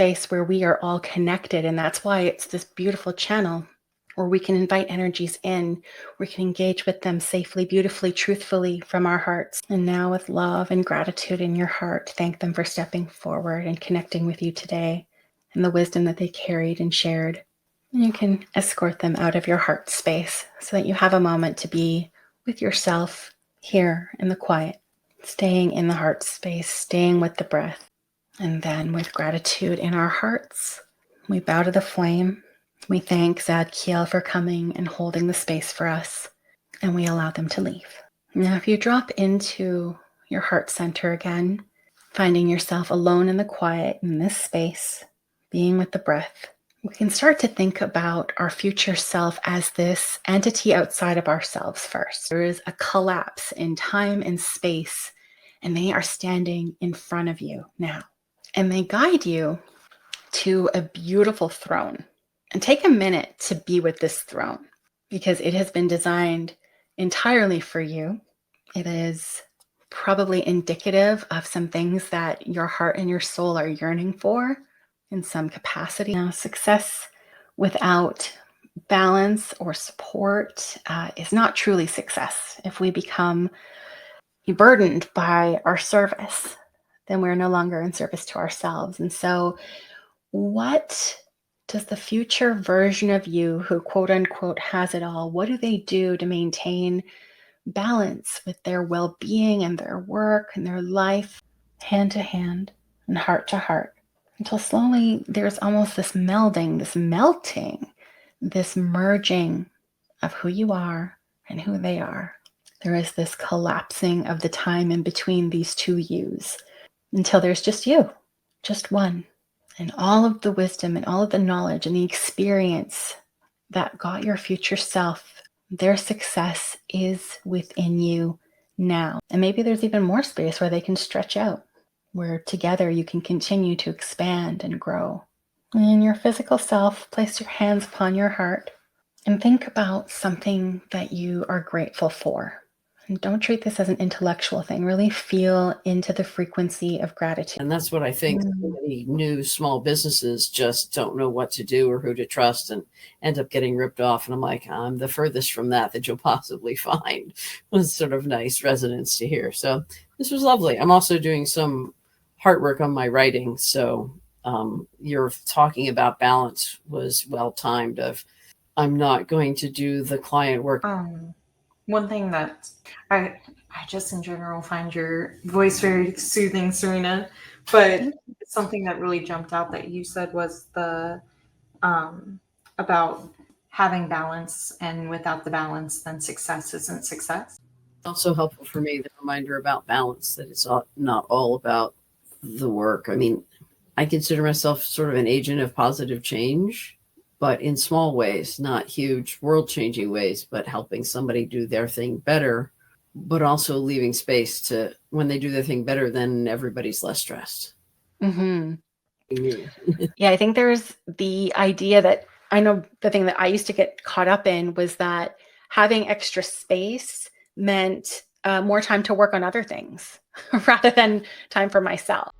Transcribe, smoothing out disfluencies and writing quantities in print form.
place where we are all connected. And that's why it's this beautiful channel where we can invite energies in. We can engage with them safely, beautifully, truthfully from our hearts. And now with love and gratitude in your heart, thank them for stepping forward and connecting with you today and the wisdom that they carried and shared. And you can escort them out of your heart space so that you have a moment to be with yourself here in the quiet, staying in the heart space, staying with the breath. And then with gratitude in our hearts, we bow to the flame. We thank Zadkiel for coming and holding the space for us, and we allow them to leave. Now, if you drop into your heart center again, finding yourself alone in the quiet in this space, being with the breath, we can start to think about our future self as this entity outside of ourselves first. There is a collapse in time and space, and they are standing in front of you now. And they guide you to a beautiful throne. And take a minute to be with this throne because it has been designed entirely for you. It is probably indicative of some things that your heart and your soul are yearning for in some capacity. Now, success without balance or support is not truly success. If we become burdened by our service, then we're no longer in service to ourselves. And so what does the future version of you who quote unquote has it all, what do they do to maintain balance with their well-being and their work and their life, hand to hand and heart to heart, until slowly there's almost this melding, this melting, this merging of who you are and who they are. There is this collapsing of the time in between these two yous until there's just you, just one. And all of the wisdom and all of the knowledge and the experience that got your future self, their success is within you now. And maybe there's even more space where they can stretch out, where together you can continue to expand and grow. And in your physical self, place your hands upon your heart and think about something that you are grateful for. And don't treat this as an intellectual thing. Really feel into the frequency of gratitude. And that's what I think so many new small businesses just don't know what to do or who to trust and end up getting ripped off. And I'm like, I'm the furthest from that you'll possibly find. Was sort of nice resonance to hear. So this was lovely. I'm also doing some heart work on my writing. So your talking about balance was well timed. I'm not going to do the client work. One thing that I just in general find your voice very soothing, Seryna, but something that really jumped out that you said was the about having balance, and without the balance, then success isn't success. Also helpful for me, the reminder about balance, that it's not all about the work. I mean, I consider myself sort of an agent of positive change, but in small ways, not huge world-changing ways, but helping somebody do their thing better, but also leaving space to, when they do their thing better, then everybody's less stressed. Mm-hmm. Yeah, I think there's the idea that, I know the thing that I used to get caught up in was that having extra space meant more time to work on other things rather than time for myself.